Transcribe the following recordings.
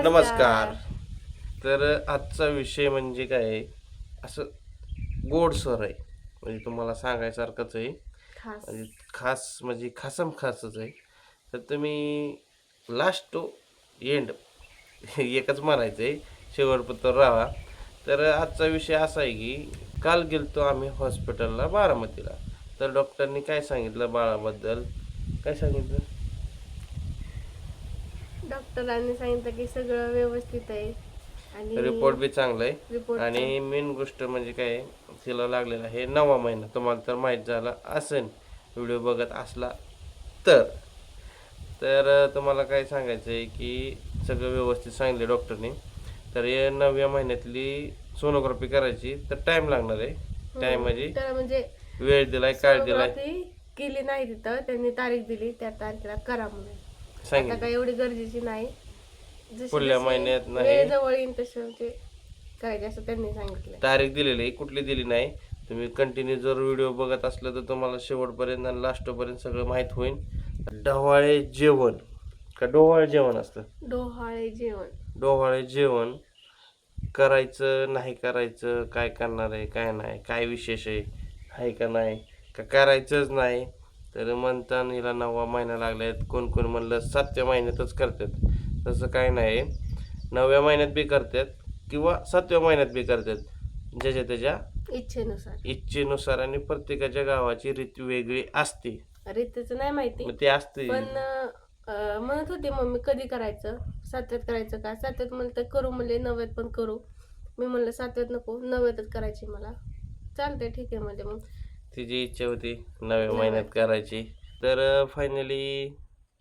नमस्कार. तर आजचा विषय म्हणजे काय आहे, असं गोडसर आहे. म्हणजे तुम्हाला सांगायसारखंच आहे. खास. म्हणजे खास म्हणजे खासम खासच आहे. तर तुम्ही लास्ट टू एंड एकच म्हणायचं आहे, शेवटपर्यंत राहा. तर आजचा विषय असा आहे की काल गेलतो आम्ही हॉस्पिटलला बारामतीला. तर डॉक्टरनी काय सांगितलं बाळाबद्दल, काय सांगितलं? डॉक्टरांनी सांगितलं की सगळं व्यवस्थित आहे रिपोर्ट आणि बी चांगला आहे. रिपोर्ट आणि मेन गोष्ट म्हणजे काय आहे, तिला लागलेला आहे 9वा महिना. तुम्हाला तर माहीत झाला असेल व्हिडिओ बघत असला तर. तुम्हाला काय सांगायचं आहे की सगळं व्यवस्थित सांगितले डॉक्टरने. तर या 9व्या महिन्यातली सोनोग्राफी करायची तर टाईम लागणार आहे. टाईम म्हणजे तर म्हणजे वेळ दिलाय, काळ दिलाय, सोनोग्राफी केली नाही तिथं, त्यांनी तारीख दिली त्या तारखेला करा म्हणून. आता सांगितलं. काय एवढी गरजेची नाही, जशी पुढल्या जशी महिन्यात नाही, वेळ जवळ येईल तसं म्हणजे करायचे असं त्यांनी सांगितलं. तारीख दिलेली आहे, कुठली दिली नाही. तुम्ही कंटिन्यू जर व्हिडिओ बघत असलं तर तुम्हाला शेवटपर्यंत आणि लास्टपर्यंत सगळं माहीत होईल. डोहाळे जेवण का डोहाळे जेवण असतं, डोहाळे जेवण. डोहाळे जेवण करायचं नाही करायचं, काय करणार आहे काय नाही, काय विशेष आहे का नाही, का करायचंच नाही. तर म्हणताना हिला 9वा महिना लागलाय. कोण कोण म्हणलं 7व्या महिन्यातच करतात. तसं काय नाही, 9व्या महिन्यात बी करतात किंवा 7व्या महिन्यात बी करतात, ज्याच्या त्याच्या इच्छेनुसार. इच्छेनुसार. आणि प्रत्येकाच्या गावाची रीत वेगळी असते. रीतीचं नाही माहिती, मग ते असते. पण म्हणत होती मम्मी कधी करायचं, 7व्यात करायचं का, 7व्यात म्हणलं तर करू, म्हणले 9व्यात पण करू. मी म्हणलं 7व्यात नको, 9व्यातच करायची मला. चालतंय ठीक आहे म्हणजे मग. तिची इच्छा होती 9व्या महिन्यात 9व्यात. करायची. तर फायनली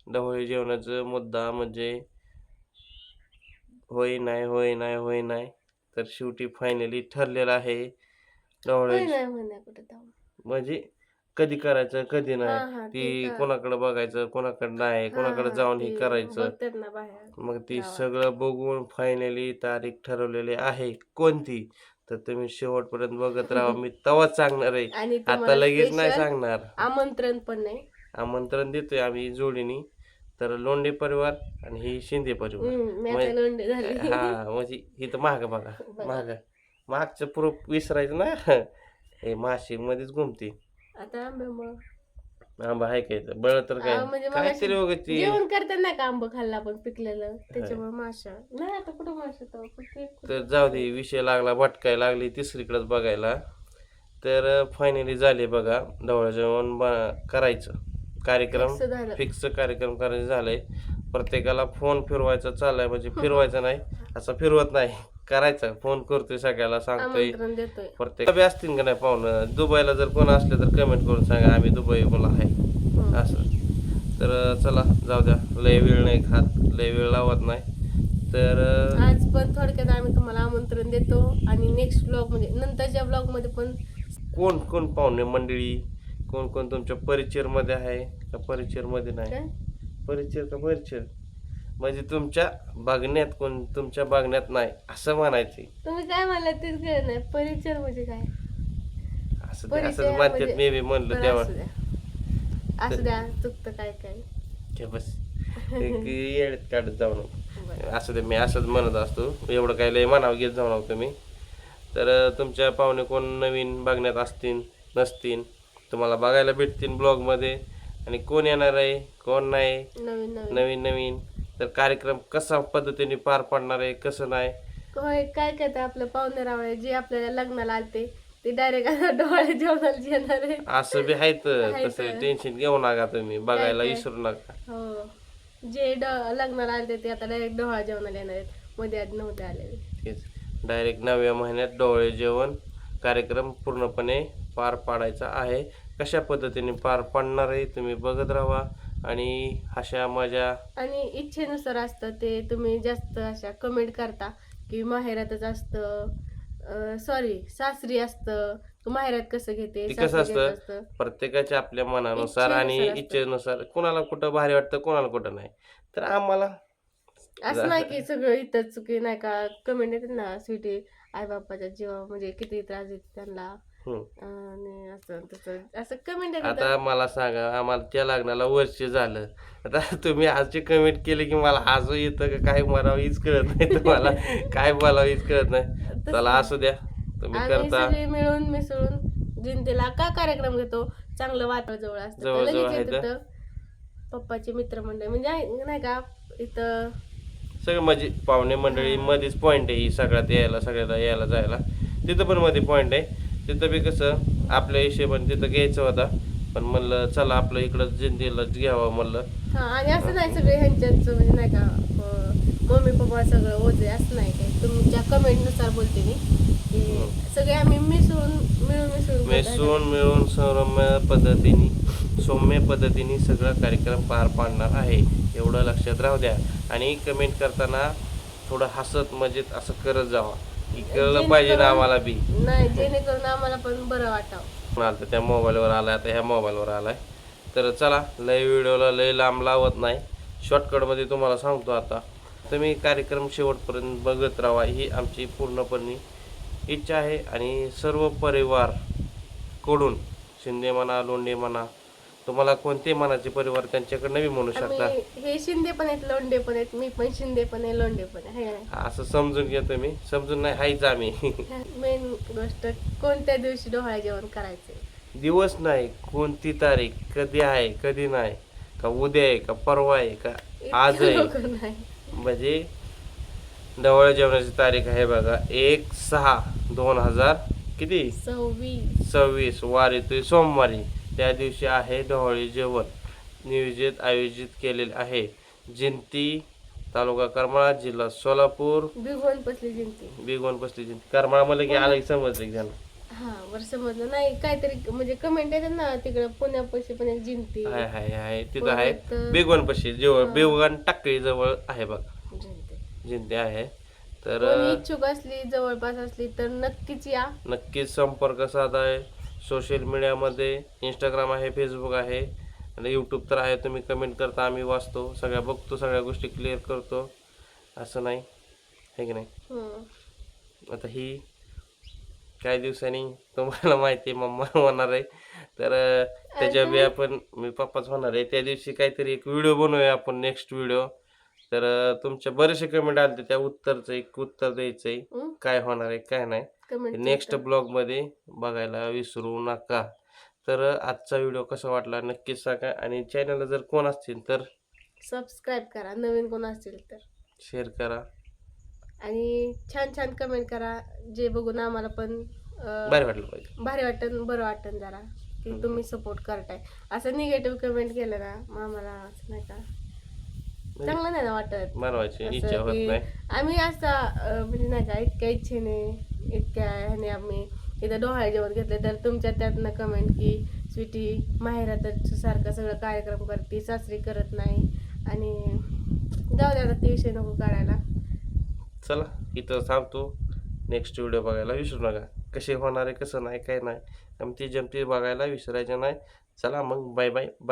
ढवळे जेवणाचा मुद्दा म्हणजे होय नाही, होय नाही, होय नाही. तर शेवटी फायनली ठरलेलं आहे. ढवळे होय नाही म्हणण्या कुठे जाऊ. म्हणजे कधी करायचं कधी हा नाही, हा ते ती का. कोणाकडे बघायचं कोणाकडे नाही, हा कोणाकडे हा जाऊन ते हे करायचं. बघतात ना बाहेर मग ती गावात. सगळं बघून फायनली तारीख ठरवलेली आहे कोणती. तर तुम्ही शेवटपर्यंत बघत राहा, मी तवाच सांगणार आहे. आणि आता तुम्हाला लगेच नाही स्पेशल सांगणार. आमंत्रण पण नाही. आमंत्रण देतोय आम्ही जोडीनी. तर लोंढे परिवार आणि ही शिंदे परिवार. मी आता मग लोंढे झाली. हा म्हणजे इथं माग बघा, बघा माग मागचं प्रूफ विसरायचं ना. हे माशी मध्येच घुमते. आता आंबे मग आंबा आहे काय तर बळ तर काय म्हणजे मग काहीतरी वगैरे ती. जेवण करताना का आंब खाल्ला आपण पिकलेलं, त्याच्यामुळे माशा नाही. आता कुठं माशा तर जाऊ दे, विषय लागला भटकायला लागली तिसरीकडेच बघायला. तर फायनली झाले बघा, ढवळं जेवण करायचं कार्यक्रम फिक्स झालं. फिक्स कार्यक्रम करायचं झालंय. प्रत्येकाला फोन फिरवायचा चाललाय, म्हणजे फिरवायचा नाही असं फिरवत नाही, करायचा फोन करतोय सगळ्याला सांगतोय. आमंत्रण देतोय. प्रत्येक बी असतील का नाही पाहुणं, दुबईला जर कोण असले तर कमेंट करून सांगा, आम्ही दुबई मला आहे असं. तर चला जाऊ द्या, लय वेळ नाही खात, लय वेळ लावत नाही. तर आज पण थोडक्यात आम्ही तुम्हाला आमंत्रण देतो आणि नेक्स्ट ब्लॉग म्हणजे नंतरच्या ब्लॉग मध्ये पण कोण कोण पाहुणे मंडळी, कोण कोण तुमच्या परिचर मध्ये आहे का परिचर मध्ये नाही, काय परिचर का परिचर म्हणजे तुमच्या बघण्यात, कोण तुमच्या बघण्यात नाही असं म्हणायचे. तुम्ही काय म्हणला तेच कळत नाही. परिचय म्हणजे काय, असं ते परिचय असंच म्हणतात, म्हणजे मी बी म्हणलं बरं, तेव्हा. असू द्या चुकतं काय काय. ते बस येड्यात काढत जाऊ नको. बरं. असं ते मी असंच म्हणत असतो, एवढं काय लय म्हणावं घेत जाऊ नको तुम्ही. तर तुमच्या पाहुणे कोण नवीन बघण्यात असतील नसतील, तुम्हाला बघायला भेटतील ब्लॉगमध्ये. आणि कोण येणार आहे कोण नाही, नवीन नवीन नवीन नवीन. तर कार्यक्रम कसा पद्धतीने पार पडणार आहे कसं नाही, होय. काय काय तर आपलं पाहुणे रावळे जे आपल्याला लग्नाला आलते ते डायरेक्ट आता डोळे जेवणाला येणार आहे. असं बी आहे. तर आहे तसं तर. टेन्शन घेऊ नका तुम्ही, बघायला काय? विसरू नका. हो, जे लग्नाला आलते ते आता डायरेक्ट डोहाळा जेवणाला येणार आहेत, मध्ये आधी नव्हते आलेले. तेच डायरेक्ट 9व्या महिन्यात डोळे जेवण कार्यक्रम पूर्णपणे पार पाडायचा आहे. कशा पद्धतीने पार पाडणार आहे तुम्ही बघत राहा. आणि अशा मजा आणि इच्छेनुसार असतं ते. तुम्ही जास्त अशा कमेंट करता की माहेरातच असतं, सॉरी सासरी असतं, माहेरात कसं घेते ते कसं सासरी घेत असतं, असतं. प्रत्येकाच्या आपल्या मनानुसार आणि इच्छेनुसार असतं. इच्छेनुसार, कोणाला कुठं भारी वाटतं कोणाला कुठं नाही. तर आम्हाला असं नाही की सगळं इथंच चुकी नाही का. कमेंट येते ना, स्वीटी आई बाप्पाच्या जीवा म्हणजे किती त्रास देते त्यांना, आणि असं तसं असं कमेंट आता मला सांगा, आम्हाला त्या लग्नाला वर्ष झालं. आता तुम्ही आजची कमेंट केली की मला हसू येतं का काय म्हणावं हीच कळत नाही तुम्हाला. काय बोलावं हीच कळत नाही. चला असू द्या, तुम्ही आम्ही करता. सगळे मिळून मिसळून जिंतीला का कार्यक्रम घेतो, चांगलं वातावरण जवळ असतं तर जवळ लगेच आहे येत तर. होतं. पप्पाचे मित्रमंडळ म्हणजे नाही का इथं सगळं म्हणजे पाहुणे मंडळी मध्येच पॉईंट आहे ही, सगळ्यात यायला सगळ्याला यायला जायला. तिथं पण मध्ये पॉईंट आहे. तिथं बी कसं आपल्या हिशोबाने तिथं घ्यायचं होता, पण म्हणलं चला आपलं इकडं जिंतीलाच घ्यावं म्हणलं. हा आणि असं नाही सगळे ह्यांच्याच म्हणजे नाही का मम्मी पप्पा सगळं ओझे असं नाही काय तुमच्या कमेंटनुसार बोलते मी की सगळे आम्ही मिसळून मिळून मिसळून मिळून सौम्य पद्धतीने सगळा कार्यक्रम पार पाडणार आहे, एवढं लक्षात राहू द्या. आणि कमेंट करताना थोडं हसत मजेत असं करत जावा, की कळलं पाहिजे ना आम्हाला बी. नाही जेणेकरून आम्हाला पण बरं वाटावं. आता त्या मोबाईलवर आलाय, आता ह्या मोबाईलवर आलाय. तर चला लय व्हिडिओला लय लांब लावत नाही, शॉर्टकटमध्ये तुम्हाला सांगतो. आता तुम्ही कार्यक्रम शेवटपर्यंत बघत राहा, ही आमची पूर्णपणे इच्छा आहे. आणि सर्व परिवार कडून शिंदे म्हणा लोंढे म्हणा, तुम्हाला कोणते मनाचे परिवार त्यांच्याकडनं बी म्हणू शकता. आम्ही हे शिंदे पण आहेत लोंढे पण आहेत, मी पण शिंदे पण आहे लोंढे पण आहे असं समजून घ्या तुम्ही, समजून नाही हायच आम्ही. मेन गोष्ट कोणत्या दिवशी डोहाळे जेवण करायचंय, दिवस नाही, कोणती तारीख, कधी आहे कधी नाही, का उद्या आहे का परवा आहे का आज इतकं आहे. लवकर नाही. म्हणजे ढवळ जेवणाची तारीख आहे बघा 1/6/2000 किती 26 वार येतोय सोमवारी. त्या दिवशी आहे ढवळी जेवण आयोजित केलेले आहे. जिंती तालुका करमाळा जिल्हा सोलापूर. भिगवण पसली जिंती. बिगवण पसली जिंती करमाळा मला की आलं की समजलं की त्यांना. हा बरं समजलं नाही काहीतरी म्हणजे कमेंट येतात ना तिकडं पुण्यापाशी पण एक जिंती हाय हाय हाय तिथं आहे परत, बिगवण पशी जवळ बिगवण टाकळी जवळ आहे बघा जिंती. जिंती आहे. तर कोणी इच्छुक असली जवळपास असली तर नक्कीच या. नक्कीच संपर्क साधाय. सोशल मीडियामध्ये इंस्टाग्राम आहे, फेसबुक आहे आणि यूट्यूब तर आहे. तुम्ही कमेंट करता, आम्ही वाचतो, सगळ्या बघतो, सगळ्या गोष्टी क्लिअर करतो. असं नाही आहे की नाही. आता ही काही दिवसांनी तुम्हाला माहिती आहे मम्मा होणार आहे, तर त्याच्या बी आपण मी पप्पाच होणार आहे. त्या दिवशी काहीतरी एक व्हिडिओ बनवूया आपण, नेक्स्ट व्हिडिओ. तर तुमच्या बरेचसे कमेंट आले, त्या उत्तरचं एक उत्तर द्यायचं आहे, काय होणार आहे काय नाही. कमेंट नेक्स्ट ब्लॉगमध्ये बघायला विसरू नका. तर आजचा व्हिडिओ कसा वाटला नक्कीच सांगा. आणि चॅनलला जर कोण असतील तर सबस्क्राईब करा, नवीन कोण असतील तर शेअर करा आणि छान छान कमेंट करा, जे बघून आम्हाला पण भारी वाटलं पाहिजे. भारी वाटन बरं वाटन जरा की तुम्ही सपोर्ट करताय. असं निगेटिव्ह कमेंट केलं ना मग आम्हाला असं नाही का चांगलं नाही ना वाटत. बनवायची असं इच्छा होत की नाही. आम्ही असं म्हणजे नाही का इतक्या इच्छेने इतक्या ह्याने आम्ही इथं डोहाळे जेवण घेतलं तर तुमच्या त्यातनं कमेंट की स्वीटी माहेरातच सारखं सगळं कार्यक्रम करते, सासरी करत नाही. आणि जाऊ द्या आता ते विषय नको काढायला. चला इथं थांबतो. नेक्स्ट व्हिडिओ बघायला विसरू नका. कसे होणार आहे कसं नाही काय नाही, गमती जमती बघायला विसरायचं नाही. चला मग बाय बाय बाय.